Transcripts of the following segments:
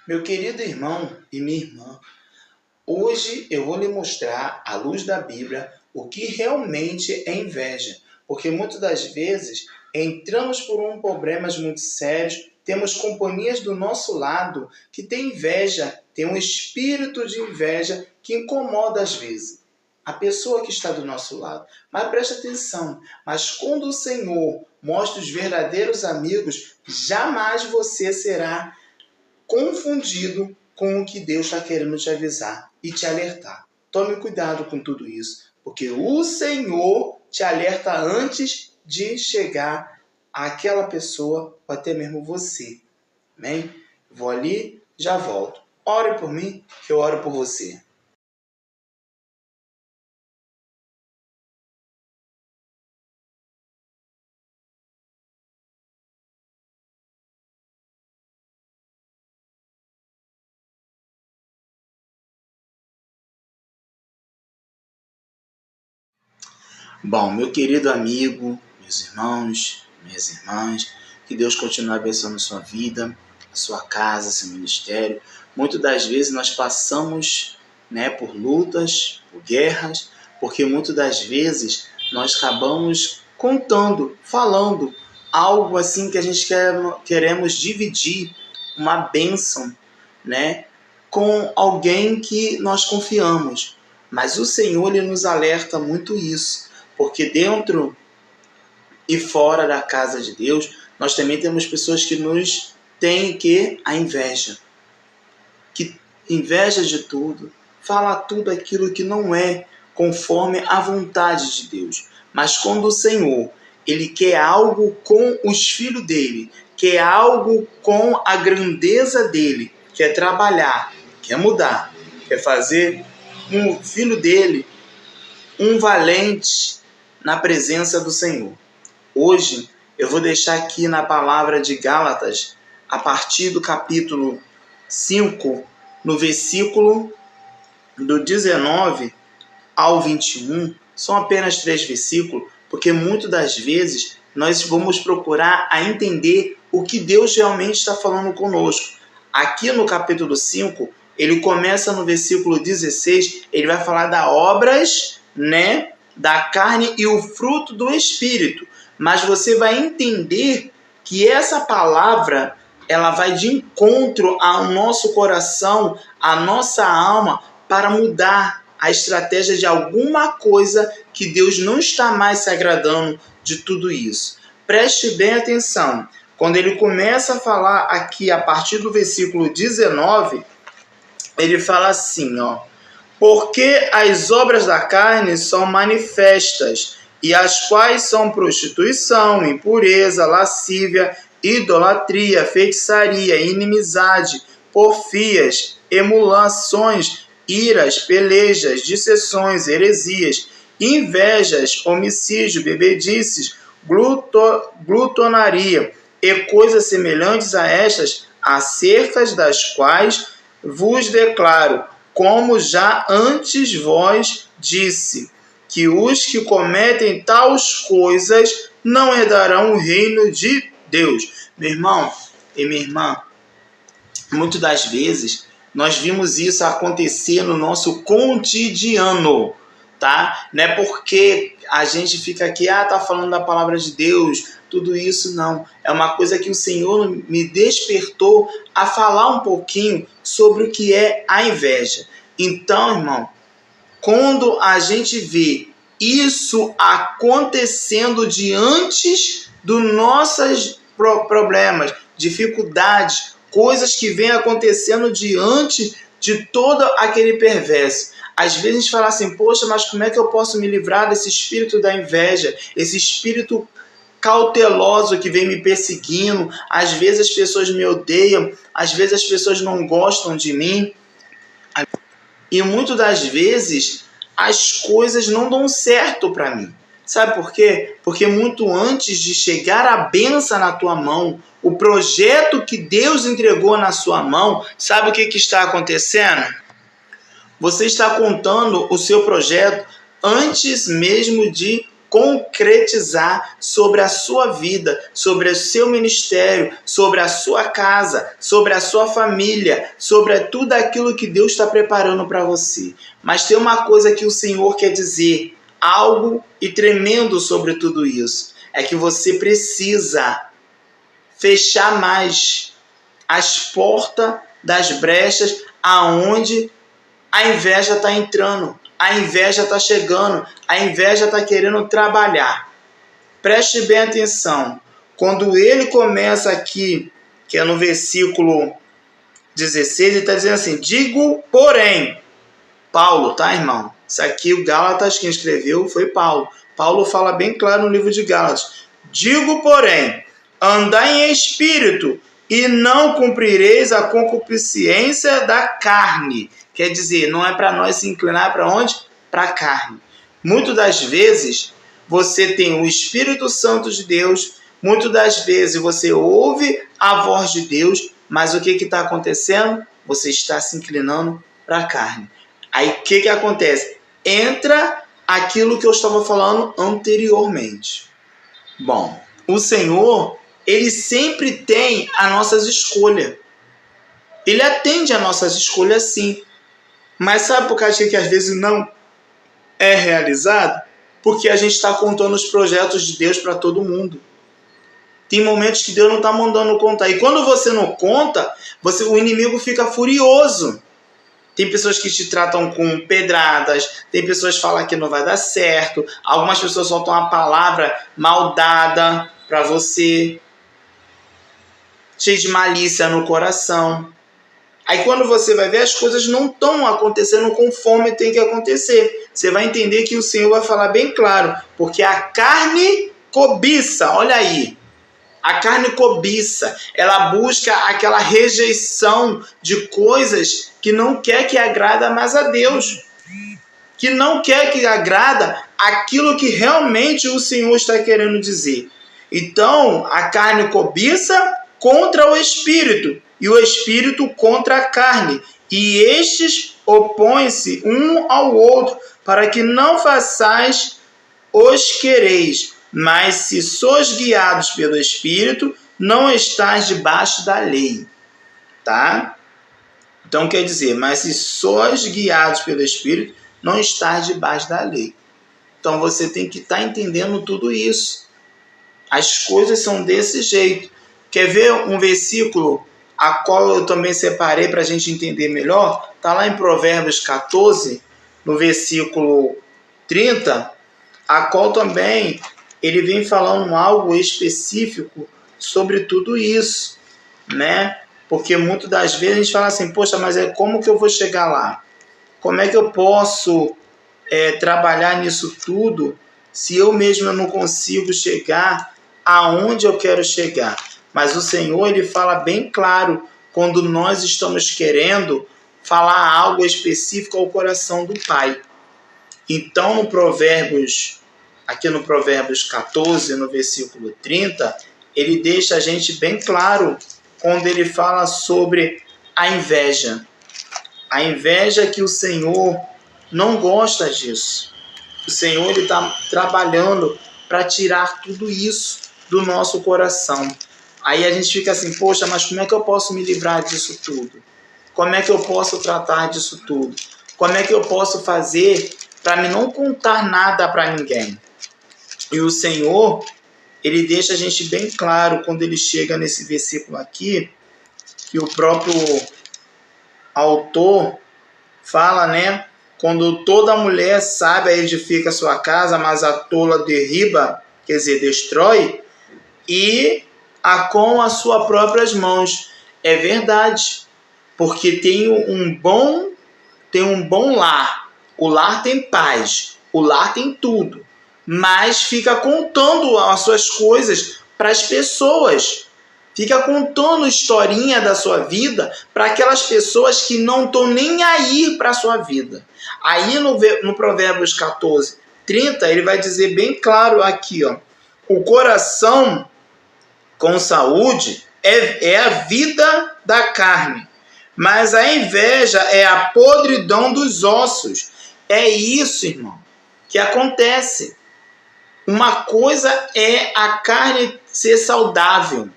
Meu querido irmão e minha irmã, hoje eu vou lhe mostrar, à luz da Bíblia, o que realmente é inveja. Porque muitas das vezes entramos por problemas muito sérios, temos companhias do nosso lado que tem inveja, tem um espírito de inveja que incomoda às vezes a pessoa que está do nosso lado. Mas preste atenção, mas quando o Senhor mostra os verdadeiros amigos, jamais você será confundido com o que Deus está querendo te avisar e te alertar. Tome cuidado com tudo isso, porque o Senhor te alerta antes de chegar àquela pessoa ou até mesmo você. Amém? Vou ali, já volto. Ore por mim, que eu oro por você. Bom, meu querido amigo, meus irmãos, minhas irmãs, que Deus continue abençoando a sua vida, a sua casa, seu ministério. Muitas das vezes nós passamos, por lutas, por guerras, porque muitas das vezes nós acabamos contando, falando algo assim que a gente queremos dividir, uma bênção, com alguém que nós confiamos. Mas o Senhor ele nos alerta muito isso. Porque dentro e fora da casa de Deus, nós também temos pessoas que nos têm a inveja. Que inveja de tudo, fala tudo aquilo que não é conforme a vontade de Deus. Mas quando o Senhor, ele quer algo com os filhos dele, quer algo com a grandeza dele, quer trabalhar, quer mudar, quer fazer um filho dele um valente na presença do Senhor. Hoje eu vou deixar aqui na palavra de Gálatas, a partir do capítulo 5, no versículo do 19 ao 21, são apenas 3 versículos, porque muitas das vezes nós vamos procurar a entender o que Deus realmente está falando conosco. Aqui no capítulo 5, ele começa no versículo 16, ele vai falar das obras, da carne e o fruto do Espírito. Mas você vai entender que essa palavra, ela vai de encontro ao nosso coração, à nossa alma, para mudar a estratégia de alguma coisa que Deus não está mais se agradando de tudo isso. Preste bem atenção. Quando ele começa a falar aqui, a partir do versículo 19, ele fala assim, porque as obras da carne são manifestas, e as quais são prostituição, impureza, lascívia, idolatria, feitiçaria, inimizade, porfias, emulações, iras, pelejas, dissensões, heresias, invejas, homicídio, bebedices, glutonaria e coisas semelhantes a estas, acerca das quais vos declaro, como já antes vos disse, que os que cometem tais coisas não herdarão o reino de Deus. Meu irmão e minha irmã, muitas das vezes nós vimos isso acontecer no nosso cotidiano, tá? Não é porque a gente fica aqui, tá falando da palavra de Deus, tudo isso não. É uma coisa que o Senhor me despertou a falar um pouquinho sobre o que é a inveja. Então, irmão, quando a gente vê isso acontecendo diante dos nossos problemas, dificuldades, coisas que vêm acontecendo diante de todo aquele perverso, às vezes a gente fala assim, poxa, mas como é que eu posso me livrar desse espírito da inveja, esse espírito cauteloso que vem me perseguindo? Às vezes as pessoas me odeiam, às vezes as pessoas não gostam de mim, e muitas das vezes as coisas não dão certo para mim. Sabe por quê? Porque muito antes de chegar a bênção na tua mão, o projeto que Deus entregou na sua mão, sabe o que está acontecendo? Você está contando o seu projeto antes mesmo de concretizar sobre a sua vida, sobre o seu ministério, sobre a sua casa, sobre a sua família, sobre tudo aquilo que Deus está preparando para você. Mas tem uma coisa que o Senhor quer dizer, algo e tremendo sobre tudo isso, é que você precisa fechar mais as portas das brechas aonde a inveja está entrando, a inveja está chegando, a inveja está querendo trabalhar. Preste bem atenção. Quando ele começa aqui, que é no versículo 16, ele está dizendo assim, digo, porém, Paulo, tá, irmão? Isso aqui o Gálatas, quem escreveu foi Paulo. Paulo fala bem claro no livro de Gálatas. Digo, porém, andai em espírito e não cumprireis a concupiscência da carne. Quer dizer, não é para nós se inclinar para onde? Para a carne. Muitas das vezes, você tem o Espírito Santo de Deus, muitas das vezes você ouve a voz de Deus, mas o que está acontecendo? Você está se inclinando para a carne. Aí o que acontece? Entra aquilo que eu estava falando anteriormente. Bom, o Senhor, ele sempre tem as nossas escolhas. Ele atende às nossas escolhas sim. Mas sabe por que às vezes não é realizado? Porque a gente está contando os projetos de Deus para todo mundo. Tem momentos que Deus não está mandando contar. E quando você não conta, o inimigo fica furioso. Tem pessoas que te tratam com pedradas, tem pessoas que falam que não vai dar certo, algumas pessoas soltam uma palavra maldada para você, cheio de malícia no coração. Aí quando você vai ver, as coisas não estão acontecendo conforme tem que acontecer. Você vai entender que o Senhor vai falar bem claro, porque a carne cobiça, olha aí. A carne cobiça, ela busca aquela rejeição de coisas que não quer que agrada mais a Deus. Que não quer que agrada aquilo que realmente o Senhor está querendo dizer. Então, a carne cobiça contra o Espírito, e o Espírito contra a carne. E estes opõem-se um ao outro, para que não façais os quereis. Mas se sois guiados pelo Espírito, não estáis debaixo da lei. Tá? Então quer dizer, mas se sois guiados pelo Espírito, não estáis debaixo da lei. Então você tem que estar entendendo tudo isso. As coisas são desse jeito. Quer ver um versículo a qual eu também separei para a gente entender melhor? Está lá em Provérbios 14, no versículo 30, a qual também ele vem falando algo específico sobre tudo isso, né? Porque muitas das vezes a gente fala assim, poxa, mas como que eu vou chegar lá? Como é que eu posso trabalhar nisso tudo se eu mesmo não consigo chegar aonde eu quero chegar? Mas o Senhor, ele fala bem claro quando nós estamos querendo falar algo específico ao coração do Pai. Então, aqui no Provérbios 14, no versículo 30, ele deixa a gente bem claro quando ele fala sobre a inveja. A inveja que o Senhor não gosta disso. O Senhor está trabalhando para tirar tudo isso do nosso coração. Aí a gente fica assim, poxa, mas como é que eu posso me livrar disso tudo? Como é que eu posso tratar disso tudo? Como é que eu posso fazer para me não contar nada para ninguém? E o Senhor, ele deixa a gente bem claro quando ele chega nesse versículo aqui, que o próprio autor fala, né? Quando toda mulher sábia edifica a sua casa, mas a tola derriba, quer dizer, destrói, e com as suas próprias mãos. É verdade, porque tem um bom lar. O lar tem paz, o lar tem tudo, mas fica contando as suas coisas para as pessoas. Fica contando historinha da sua vida para aquelas pessoas que não estão nem aí para a sua vida. Aí no Provérbios 14, 30, ele vai dizer bem claro aqui, ó, o coração com saúde é a vida da carne, mas a inveja é a podridão dos ossos. É isso, irmão, que acontece. Uma coisa é a carne ser saudável,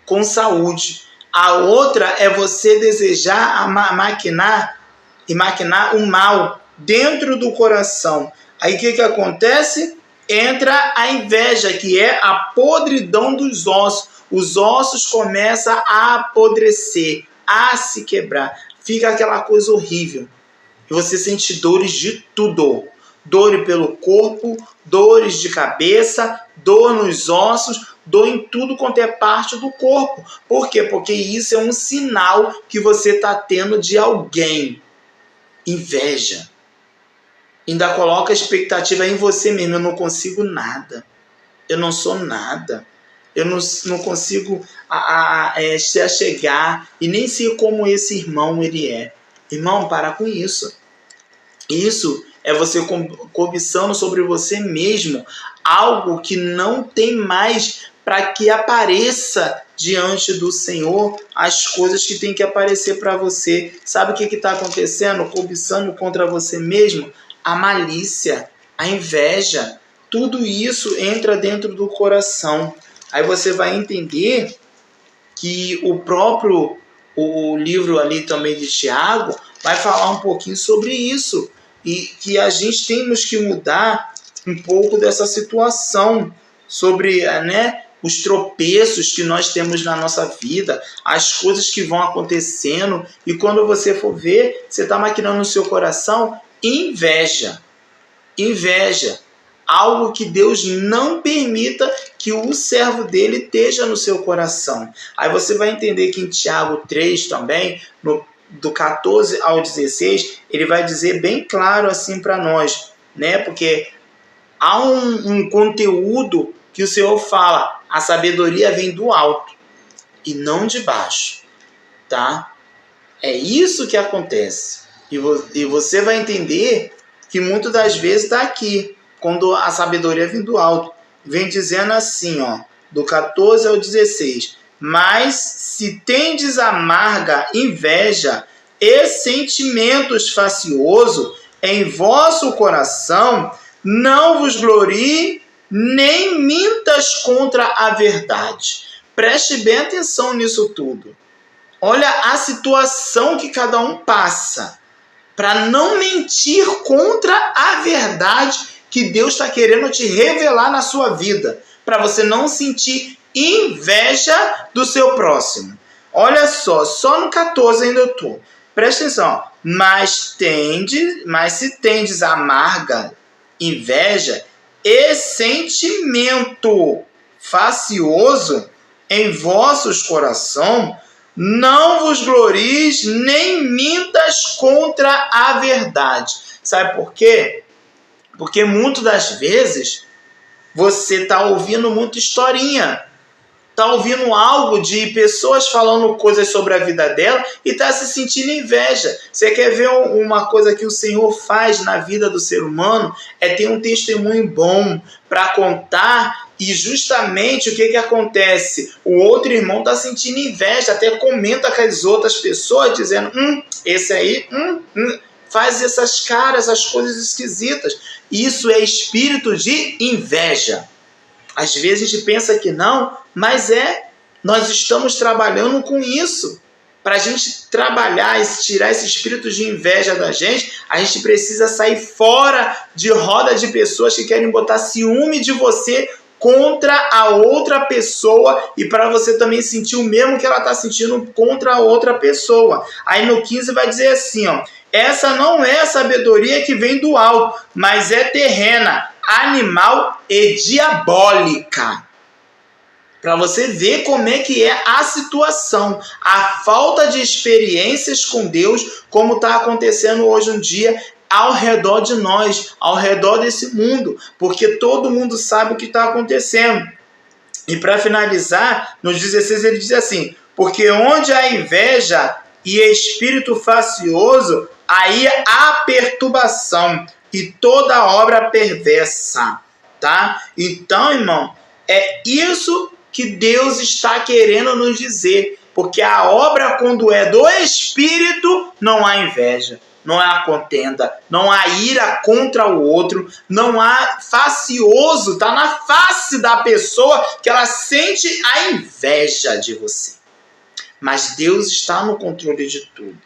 com saúde. A outra é você desejar maquinar o mal dentro do coração. Aí o que acontece? Entra a inveja, que é a podridão dos ossos. Os ossos começam a apodrecer, a se quebrar. Fica aquela coisa horrível. E você sente dores de tudo. Dor pelo corpo, dores de cabeça, dor nos ossos, dor em tudo quanto é parte do corpo. Por quê? Porque isso é um sinal que você está tendo de alguém. Inveja. Ainda coloca a expectativa em você mesmo. Eu não consigo nada. Eu não sou nada. Eu não consigo se chegar e nem sei como esse irmão ele é. Irmão, para com isso. Isso é você cobiçando sobre você mesmo algo que não tem mais, para que apareça diante do Senhor as coisas que tem que aparecer para você. Sabe o que está acontecendo? Cobiçando contra você mesmo? A malícia, a inveja, tudo isso entra dentro do coração. Aí você vai entender que o livro ali também de Tiago vai falar um pouquinho sobre isso. E que a gente temos que mudar um pouco dessa situação sobre os tropeços que nós temos na nossa vida, as coisas que vão acontecendo. E quando você for ver, você está maquinando no seu coração inveja. Inveja. Algo que Deus não permita que o servo dele esteja no seu coração. Aí você vai entender que em Tiago 3 também, do 14 ao 16, ele vai dizer bem claro assim para nós, porque há um conteúdo que o Senhor fala, a sabedoria vem do alto e não de baixo, tá? É isso que acontece. E você vai entender que muitas das vezes está aqui, quando a sabedoria vem do alto. Vem dizendo assim, do 14 ao 16. Mas se tendes amarga inveja e sentimentos faciosos em vosso coração, não vos glorie, nem mintas contra a verdade. Preste bem atenção nisso tudo. Olha a situação que cada um passa, para não mentir contra a verdade que Deus está querendo te revelar na sua vida, para você não sentir inveja do seu próximo. Olha só no 14 ainda eu estou. Presta atenção. Mas se tendes amarga inveja e sentimento facioso em vossos corações, não vos glories nem mintas contra a verdade. Sabe por quê? Porque muitas das vezes você está ouvindo muita historinha. Está ouvindo algo de pessoas falando coisas sobre a vida dela e está se sentindo inveja. Você quer ver uma coisa que o Senhor faz na vida do ser humano? É ter um testemunho bom para contar. E justamente o que acontece? O outro irmão está sentindo inveja, até comenta com as outras pessoas, dizendo, esse aí faz essas caras, essas coisas esquisitas. Isso é espírito de inveja. Às vezes a gente pensa que não, mas nós estamos trabalhando com isso. Para a gente trabalhar e tirar esse espírito de inveja da gente, a gente precisa sair fora de roda de pessoas que querem botar ciúme de você contra a outra pessoa e para você também sentir o mesmo que ela está sentindo contra a outra pessoa. Aí no 15 vai dizer assim, essa não é a sabedoria que vem do alto, mas é terrena, animal e diabólica. Para você ver como é que é a situação, a falta de experiências com Deus, como está acontecendo hoje em dia ao redor de nós, ao redor desse mundo, porque todo mundo sabe o que está acontecendo. E para finalizar, no 16 ele diz assim, porque onde há inveja e espírito facioso, aí há perturbação e toda obra perversa, tá? Então, irmão, é isso que Deus está querendo nos dizer. Porque a obra, quando é do Espírito, não há inveja, não há contenda, não há ira contra o outro, não há facioso, está na face da pessoa que ela sente a inveja de você. Mas Deus está no controle de tudo.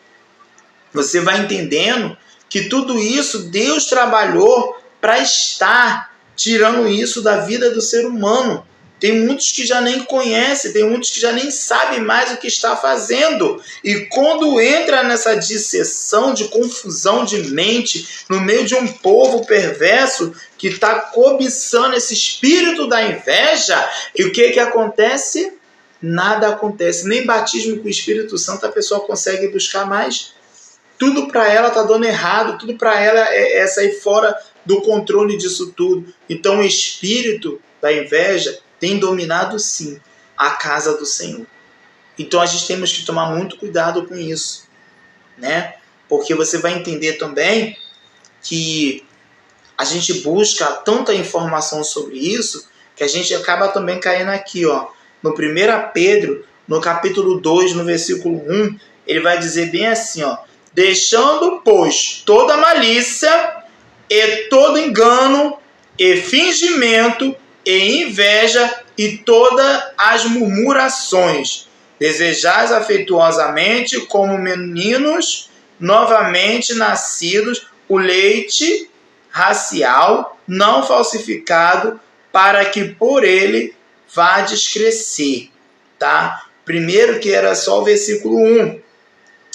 Você vai entendendo que tudo isso Deus trabalhou para estar tirando isso da vida do ser humano. Tem muitos que já nem conhecem, tem muitos que já nem sabem mais o que está fazendo. E quando entra nessa disseção de confusão de mente, no meio de um povo perverso que está cobiçando esse espírito da inveja, e o que acontece? Nada acontece. Nem batismo com o Espírito Santo a pessoa consegue buscar mais. Tudo para ela está dando errado, tudo para ela é sair fora do controle disso tudo. Então o espírito da inveja tem dominado sim a casa do Senhor. Então a gente temos que tomar muito cuidado com isso, né? Porque você vai entender também que a gente busca tanta informação sobre isso que a gente acaba também caindo aqui, ó, no 1 Pedro, no capítulo 2, no versículo 1, ele vai dizer bem assim, ó: deixando, pois, toda malícia e todo engano e fingimento e inveja e todas as murmurações, desejais afetuosamente como meninos novamente nascidos o leite racial não falsificado, para que por ele vades crescer, tá? Primeiro que era só o versículo 1,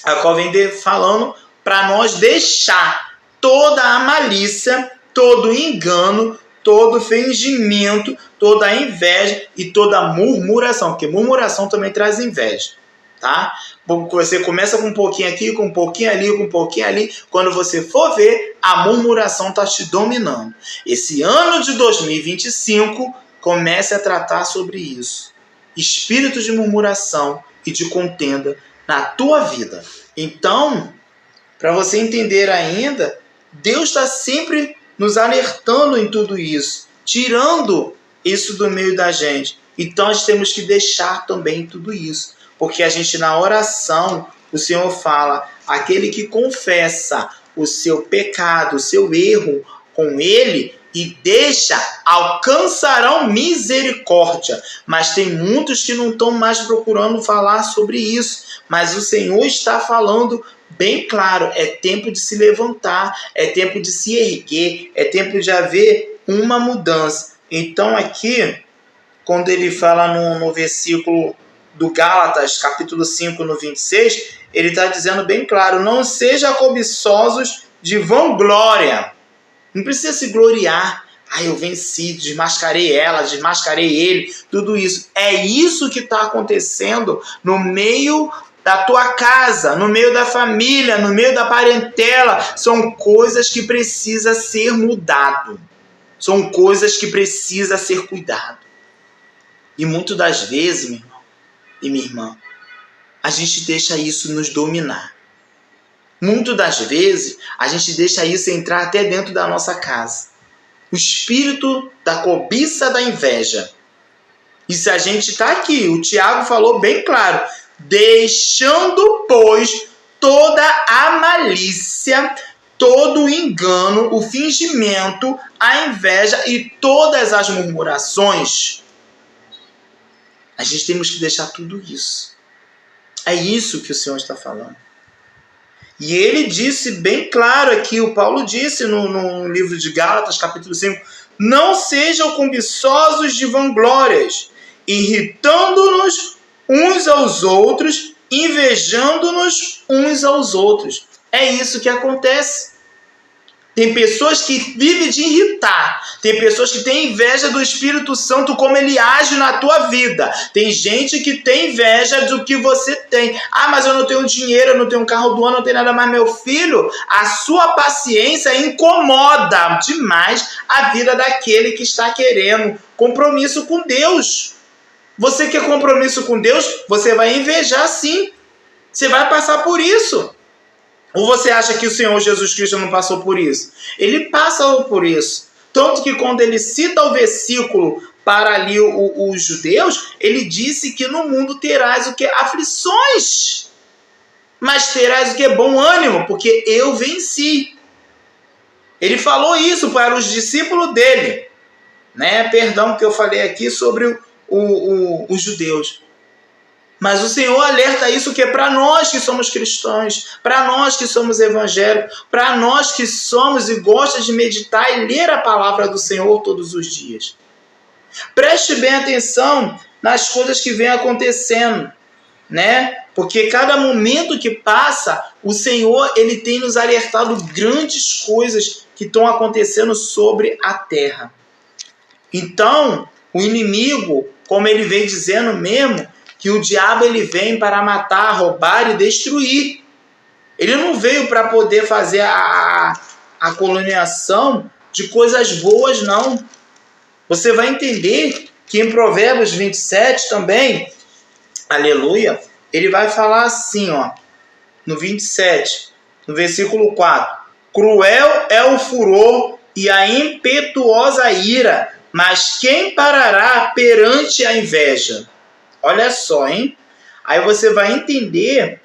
a qual vem falando para nós deixar toda a malícia, todo o engano, todo o fingimento, toda a inveja e toda a murmuração, porque murmuração também traz inveja, tá? Você começa com um pouquinho aqui, com um pouquinho ali, com um pouquinho ali, quando você for ver, a murmuração está te dominando. Esse ano de 2025, comece a tratar sobre isso. Espírito de murmuração e de contenda na tua vida. Então, para você entender ainda, Deus está sempre nos alertando em tudo isso, tirando isso do meio da gente. Então, nós temos que deixar também tudo isso, porque a gente, na oração, o Senhor fala, aquele que confessa o seu pecado, o seu erro com Ele e deixa, alcançarão misericórdia. Mas tem muitos que não estão mais procurando falar sobre isso, mas o Senhor está falando bem claro, é tempo de se levantar, é tempo de se erguer, é tempo de haver uma mudança. Então aqui, quando ele fala no versículo do Gálatas, capítulo 5, no 26, ele está dizendo bem claro, não sejam cobiçosos de vanglória. Não precisa se gloriar. Eu venci, desmascarei ela, desmascarei ele, tudo isso. É isso que está acontecendo no meio da tua casa, no meio da família, no meio da parentela. São coisas que precisam ser mudado. São coisas que precisam ser cuidado. E muitas das vezes, meu irmão e minha irmã, a gente deixa isso nos dominar. Muitas das vezes, a gente deixa isso entrar até dentro da nossa casa. O espírito da cobiça, da inveja. E se a gente está aqui, o Tiago falou bem claro, deixando, pois, toda a malícia, todo o engano, o fingimento, a inveja e todas as murmurações. A gente temos que deixar tudo isso. É isso que o Senhor está falando. E ele disse bem claro aqui, o Paulo disse no livro de Gálatas, capítulo 5, não sejam cobiçosos de vanglórias, irritando-nos uns aos outros, invejando-nos uns aos outros. É isso que acontece. Tem pessoas que vivem de irritar. Tem pessoas que têm inveja do Espírito Santo, como ele age na tua vida. Tem gente que tem inveja do que você tem. Mas eu não tenho dinheiro, eu não tenho um carro do ano, não tenho nada mais. Meu filho, a sua paciência incomoda demais a vida daquele que está querendo compromisso com Deus. Você quer compromisso com Deus? Você vai invejar sim. Você vai passar por isso. Ou você acha que o Senhor Jesus Cristo não passou por isso? Ele passou por isso. Tanto que quando ele cita o versículo para ali os judeus, ele disse que no mundo terás o que? Aflições. Mas terás o que? Bom ânimo, porque eu venci. Ele falou isso para os discípulos dele. Né? Perdão que eu falei aqui sobre os judeus. Mas o Senhor alerta isso que é para nós que somos cristãos, para nós que somos evangélicos, para nós que somos e gostamos de meditar e ler a palavra do Senhor todos os dias. Preste bem atenção nas coisas que vêm acontecendo, né? Porque cada momento que passa, o Senhor ele tem nos alertado grandes coisas que estão acontecendo sobre a terra. Então, o inimigo, como ele vem dizendo mesmo, que o diabo ele vem para matar, roubar e destruir. Ele não veio para poder fazer a colonização de coisas boas, não. Você vai entender que em Provérbios 27 também, aleluia, ele vai falar assim, ó, no 27, no versículo 4. Cruel é o furor e a impetuosa ira, mas quem parará perante a inveja? Olha só, hein? Aí você vai entender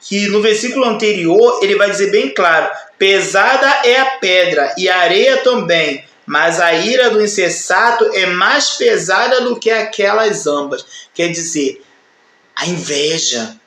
que no versículo anterior ele vai dizer bem claro: pesada é a pedra e a areia também, mas a ira do insensato é mais pesada do que aquelas ambas. Quer dizer, a inveja.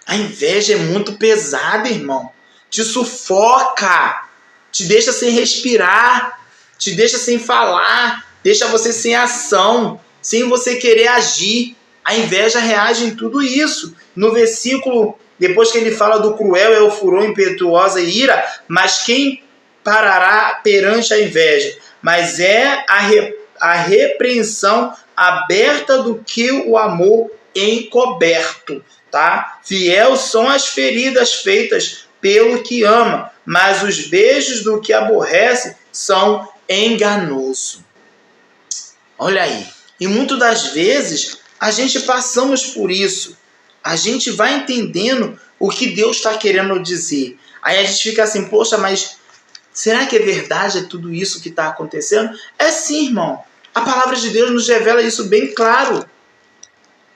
A inveja é muito pesada, irmão. Te sufoca, te deixa sem respirar, te deixa sem falar, deixa você sem ação, sem você querer agir. A inveja reage em tudo isso. No versículo, depois que ele fala do cruel é o furor, impetuosa e ira, mas quem parará perante a inveja? Mas é a repreensão aberta do que o amor encoberto, tá? Fiel são as feridas feitas pelo que ama, mas os beijos do que aborrece são enganosos. Olha aí. E muitas das vezes a gente passamos por isso. A gente vai entendendo o que Deus está querendo dizer. Aí a gente fica assim, poxa, mas será que é verdade tudo isso que está acontecendo? É sim, irmão. A palavra de Deus nos revela isso bem claro.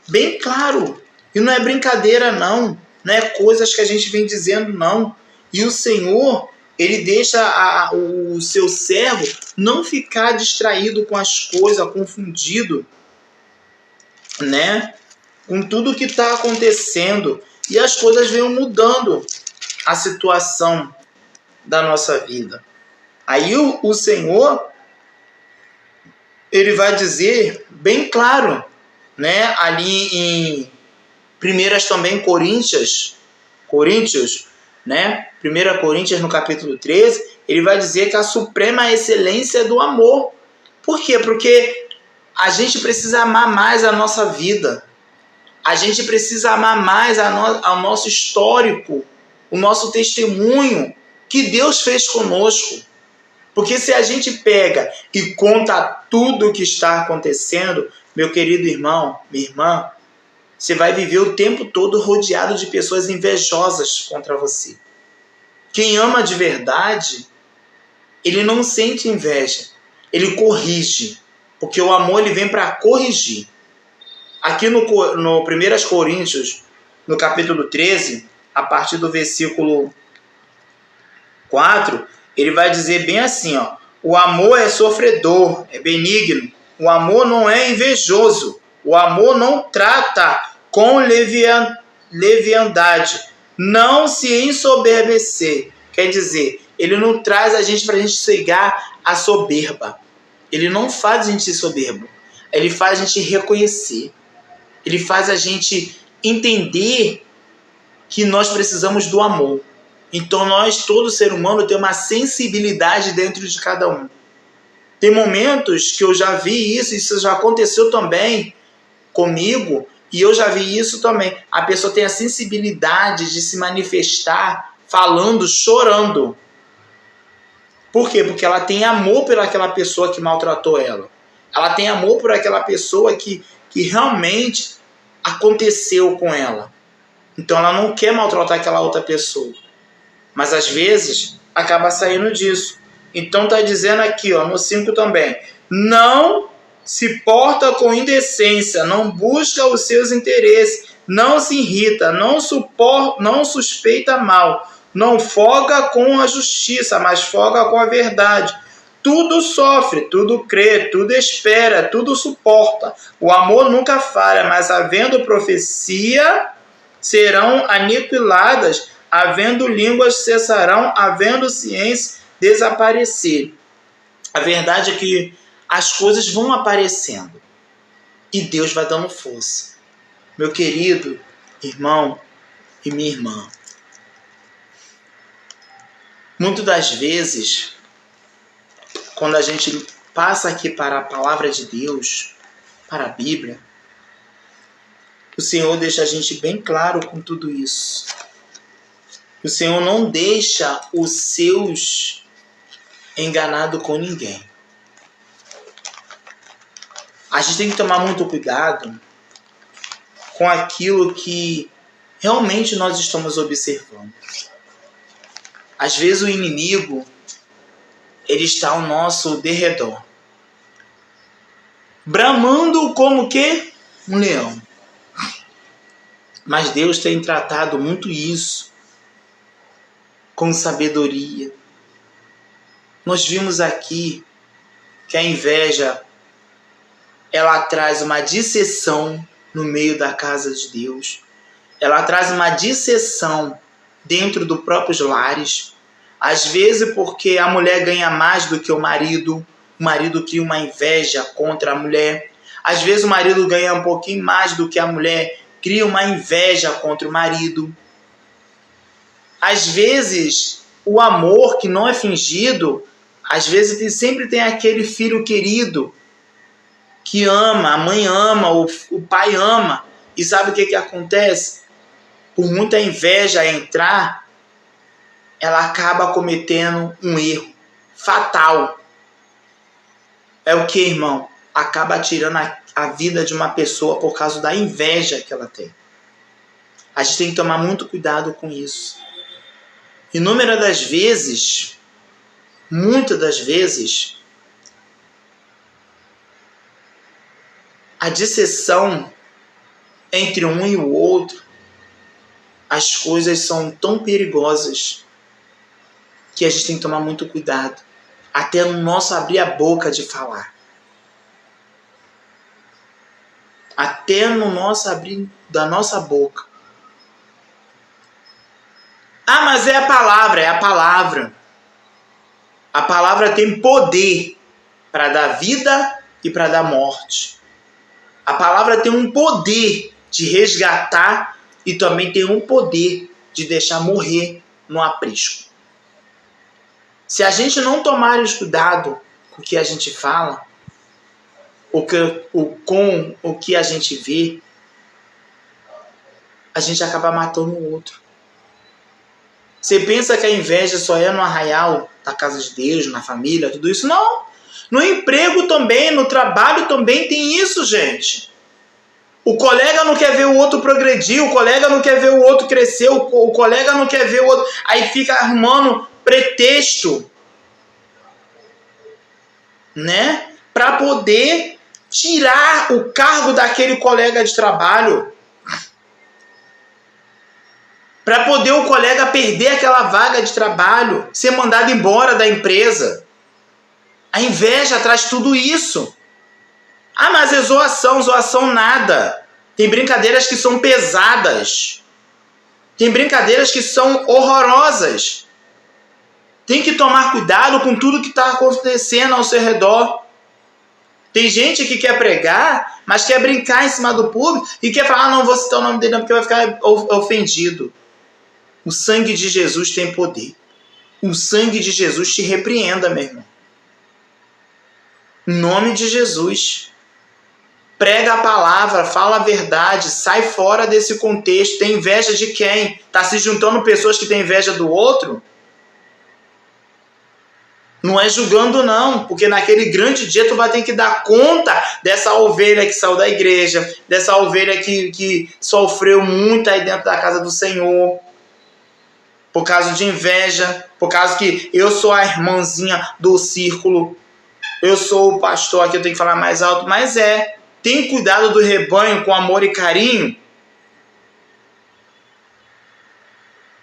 Bem claro. E não é brincadeira, não. Não é coisas que a gente vem dizendo, não. E o Senhor, ele deixa o seu servo não ficar distraído com as coisas, confundido, né? Com tudo que está acontecendo. E as coisas vêm mudando a situação da nossa vida. Aí o Senhor, ele vai dizer bem claro, né? Ali em 1 também Coríntios, né? 1 Coríntios no capítulo 13, ele vai dizer que a suprema excelência é do amor. Por quê? Porque a gente precisa amar mais a nossa vida. A gente precisa amar mais ao nosso histórico, o nosso testemunho que Deus fez conosco. Porque se a gente pega e conta tudo o que está acontecendo, meu querido irmão, minha irmã, você vai viver o tempo todo rodeado de pessoas invejosas contra você. Quem ama de verdade, ele não sente inveja, ele corrige. Porque o amor ele vem para corrigir. Aqui no 1 Coríntios, no capítulo 13, a partir do versículo 4, ele vai dizer bem assim, ó: o amor é sofredor, é benigno, o amor não é invejoso, o amor não trata com leviandade, não se ensoberbecer. Quer dizer, ele não traz a gente para a gente cegar a soberba. Ele não faz a gente ser soberbo. Ele faz a gente reconhecer. Ele faz a gente entender que nós precisamos do amor. Então nós, todo ser humano, tem uma sensibilidade dentro de cada um. Tem momentos que eu já vi isso já aconteceu também comigo, e eu já vi isso também. A pessoa tem a sensibilidade de se manifestar falando, chorando. Por quê? Porque ela tem amor por aquela pessoa que maltratou ela. Ela tem amor por aquela pessoa que realmente aconteceu com ela. Então ela não quer maltratar aquela outra pessoa. Mas às vezes acaba saindo disso. Então está dizendo aqui, no 5 também. Não se porta com indecência, não busca os seus interesses, não se irrita, não suspeita mal, não folga com a justiça, mas folga com a verdade. Tudo sofre, tudo crê, tudo espera, tudo suporta. O amor nunca falha, mas havendo profecia, serão aniquiladas, havendo línguas cessarão, havendo ciência desaparecer. A verdade é que as coisas vão aparecendo e Deus vai dando força. Meu querido irmão e minha irmã, muitas das vezes, quando a gente passa aqui para a palavra de Deus, para a Bíblia, o Senhor deixa a gente bem claro com tudo isso. O Senhor não deixa os seus enganados com ninguém. A gente tem que tomar muito cuidado com aquilo que realmente nós estamos observando. Às vezes o inimigo, ele está ao nosso derredor, bramando como que um leão. Mas Deus tem tratado muito isso com sabedoria. Nós vimos aqui que a inveja, ela traz uma disseção no meio da casa de Deus. Ela traz uma disseção dentro dos próprios lares. Às vezes porque a mulher ganha mais do que o marido cria uma inveja contra a mulher. Às vezes o marido ganha um pouquinho mais do que a mulher, cria uma inveja contra o marido. Às vezes o amor que não é fingido, às vezes sempre tem aquele filho querido que ama, a mãe ama, o pai ama. E sabe o que acontece? Por muita inveja entrar, ela acaba cometendo um erro fatal. É o que, irmão? Acaba tirando a vida de uma pessoa por causa da inveja que ela tem. A gente tem que tomar muito cuidado com isso. Inúmeras das vezes, muitas das vezes, a disseção entre um e o outro, as coisas são tão perigosas que a gente tem que tomar muito cuidado, até no nosso abrir a boca de falar. Até no nosso abrir da nossa boca. Ah, mas é a palavra, é a palavra. A palavra tem poder para dar vida e para dar morte. A palavra tem um poder de resgatar e também tem um poder de deixar morrer no aprisco. Se a gente não tomar cuidado com o que a gente fala, com o que a gente vê, a gente acaba matando o outro. Você pensa que a inveja só é no arraial da casa de Deus, na família, tudo isso? Não. No emprego também, no trabalho também tem isso, gente. O colega não quer ver o outro progredir, o colega não quer ver o outro crescer, o colega não quer ver o outro... Aí fica arrumando pretexto, né? Para poder tirar o cargo daquele colega de trabalho. Para poder o colega perder aquela vaga de trabalho, ser mandado embora da empresa. A inveja traz tudo isso. Ah, mas é zoação nada. Tem brincadeiras que são pesadas. Tem brincadeiras que são horrorosas. Tem que tomar cuidado com tudo que está acontecendo ao seu redor. Tem gente que quer pregar, mas quer brincar em cima do público e quer falar, não vou citar o nome dele não, porque vai ficar ofendido. O sangue de Jesus tem poder. O sangue de Jesus te repreenda, meu irmão. Em nome de Jesus. Prega a palavra, fala a verdade, sai fora desse contexto. Tem inveja de quem? Está se juntando pessoas que têm inveja do outro? Não é julgando não, porque naquele grande dia tu vai ter que dar conta dessa ovelha que saiu da igreja, dessa ovelha que sofreu muito aí dentro da casa do Senhor. por causa de inveja, por causa que eu sou a irmãzinha do círculo, eu sou o pastor aqui, eu tenho que falar mais alto, mas tem cuidado do rebanho com amor e carinho.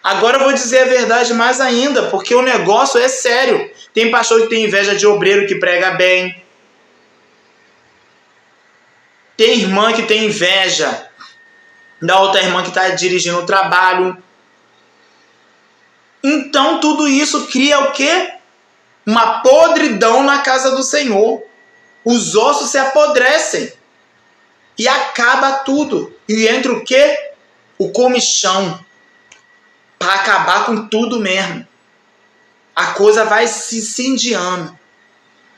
Agora eu vou dizer a verdade mais ainda, porque o negócio é sério. Tem pastor que tem inveja de obreiro que prega bem. Tem irmã que tem inveja da outra irmã que está dirigindo o trabalho. Então tudo isso cria o quê? Uma podridão na casa do Senhor. Os ossos se apodrecem. E acaba tudo. E entra o quê? O comichão. Para acabar com tudo mesmo. A coisa vai se incendiando.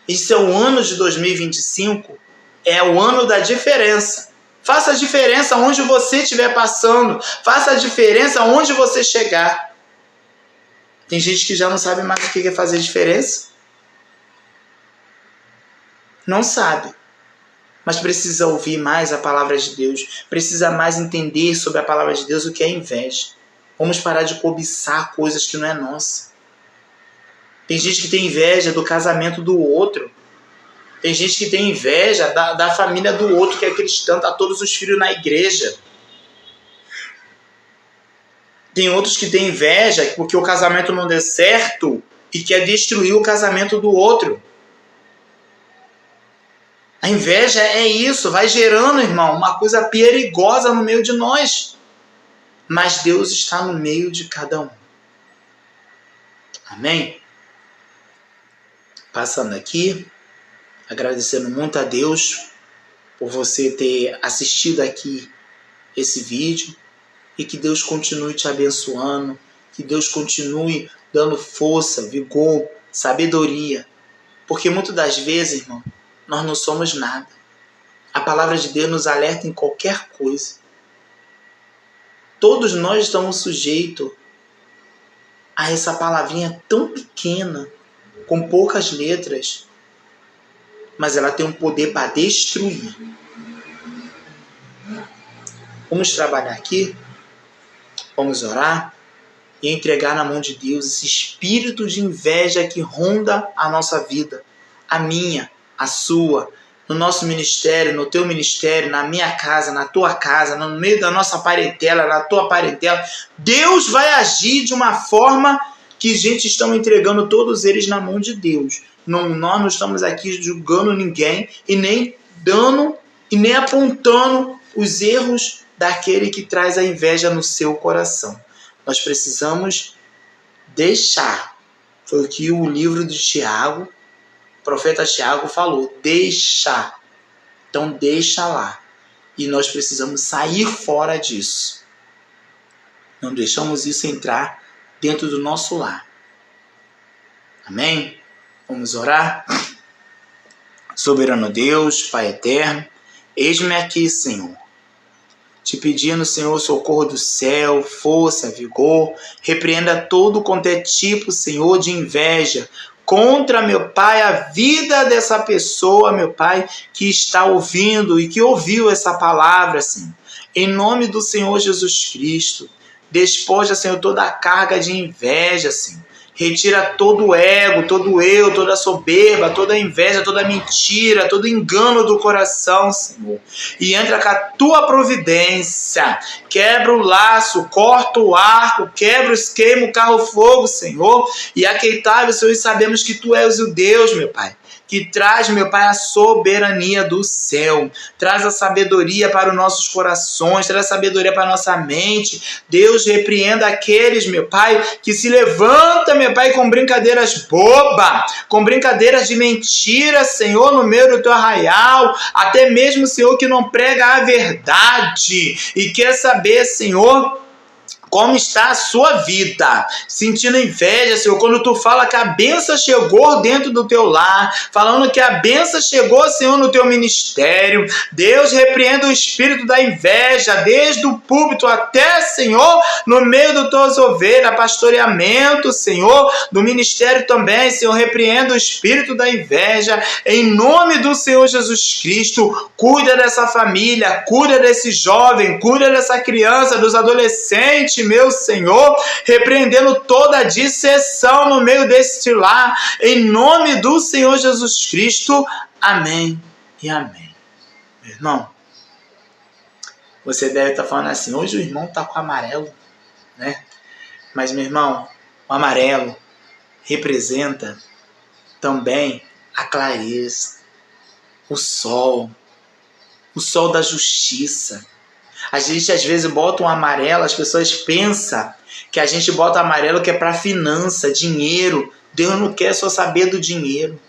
Isso é o ano de 2025. É o ano da diferença. Faça a diferença onde você estiver passando. Faça a diferença onde você chegar. Tem gente que já não sabe mais o que é fazer diferença. Não sabe. Mas precisa ouvir mais a palavra de Deus. Precisa mais entender sobre a palavra de Deus o que é inveja. Vamos parar de cobiçar coisas que não é nossa. Tem gente que tem inveja do casamento do outro. Tem gente que tem inveja da família do outro que é cristão, tá todos os filhos na igreja. Tem outros que têm inveja porque o casamento não deu certo e quer destruir o casamento do outro. A inveja é isso, vai gerando, irmão, uma coisa perigosa no meio de nós. Mas Deus está no meio de cada um. Amém? Passando aqui, agradecendo muito a Deus por você ter assistido aqui esse vídeo e que Deus continue te abençoando, que Deus continue dando força, vigor, sabedoria, porque muitas das vezes, irmão, nós não somos nada. A palavra de Deus nos alerta em qualquer coisa. Todos nós estamos sujeitos a essa palavrinha tão pequena, com poucas letras, mas ela tem um poder para destruir. Vamos trabalhar aqui, vamos orar e entregar na mão de Deus esse espírito de inveja que ronda a nossa vida, a minha, a sua, no nosso ministério, no teu ministério, na minha casa, na tua casa, no meio da nossa parentela, na tua parentela. Deus vai agir de uma forma que a gente está entregando todos eles na mão de Deus. Nós não estamos aqui julgando ninguém e nem dando e nem apontando os erros daquele que traz a inveja no seu coração. Nós precisamos deixar. Foi o que o livro de Tiago, o profeta Tiago falou, deixar. Então deixa lá. E nós precisamos sair fora disso. Não deixamos isso entrar dentro do nosso lar. Amém? Vamos orar? Soberano Deus, Pai eterno, eis-me aqui, Senhor, te pedindo, Senhor, socorro do céu, força, vigor, repreenda todo quanto é tipo, Senhor, de inveja, contra, meu Pai, a vida dessa pessoa, meu Pai, que está ouvindo e que ouviu essa palavra, Senhor. Em nome do Senhor Jesus Cristo, despoja, Senhor, toda a carga de inveja, Senhor. Retira todo o ego, todo o eu, toda a soberba, toda a inveja, toda a mentira, todo o engano do coração, Senhor. E entra com a tua providência. Quebra o laço, corta o arco, quebra o esquema, o carro-fogo, Senhor. E aqueitável, Senhor, e sabemos que tu és o Deus, meu Pai, que traz, meu Pai, a soberania do céu. Traz a sabedoria para os nossos corações, traz a sabedoria para a nossa mente. Deus, repreenda aqueles, meu Pai, que se levanta, meu Pai, com brincadeiras bobas, com brincadeiras de mentira, Senhor, no meio do teu arraial. Até mesmo, Senhor, que não prega a verdade e quer saber, Senhor, como está a sua vida, sentindo inveja, Senhor, quando tu fala que a bênção chegou dentro do teu lar, falando que a bênção chegou, Senhor, no teu ministério. Deus, repreenda o espírito da inveja, desde o púlpito até, Senhor, no meio das tuas ovelhas, pastoreamento, Senhor, do ministério também, Senhor, repreenda o espírito da inveja, em nome do Senhor Jesus Cristo. Cuida dessa família, cuida desse jovem, cuida dessa criança, dos adolescentes, neste meu Senhor, repreendendo toda dissensão no meio deste lar, em nome do Senhor Jesus Cristo. Amém e amém. Meu irmão, você deve estar falando assim, hoje o irmão está com amarelo, né? Mas, meu irmão, o amarelo representa também a clareza, o sol da justiça. A gente às vezes bota um amarelo, as pessoas pensam que a gente bota amarelo que é para finança, dinheiro. Deus não quer só saber do dinheiro,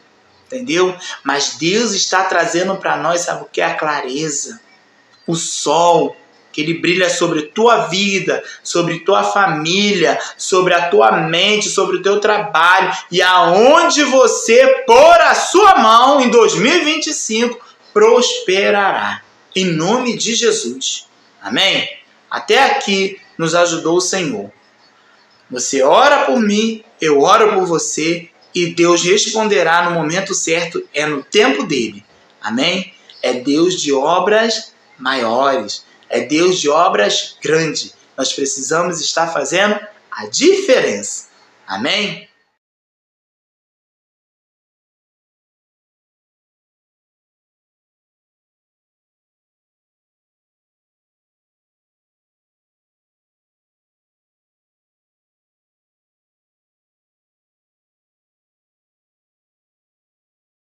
entendeu? Mas Deus está trazendo para nós, sabe o que é a clareza? O sol, que ele brilha sobre tua vida, sobre tua família, sobre a tua mente, sobre o teu trabalho. E aonde você pôr a sua mão em 2025, prosperará. Em nome de Jesus. Amém? Até aqui nos ajudou o Senhor. Você ora por mim, eu oro por você, e Deus responderá no momento certo, é no tempo dele. Amém? É Deus de obras maiores, é Deus de obras grandes. Nós precisamos estar fazendo a diferença. Amém?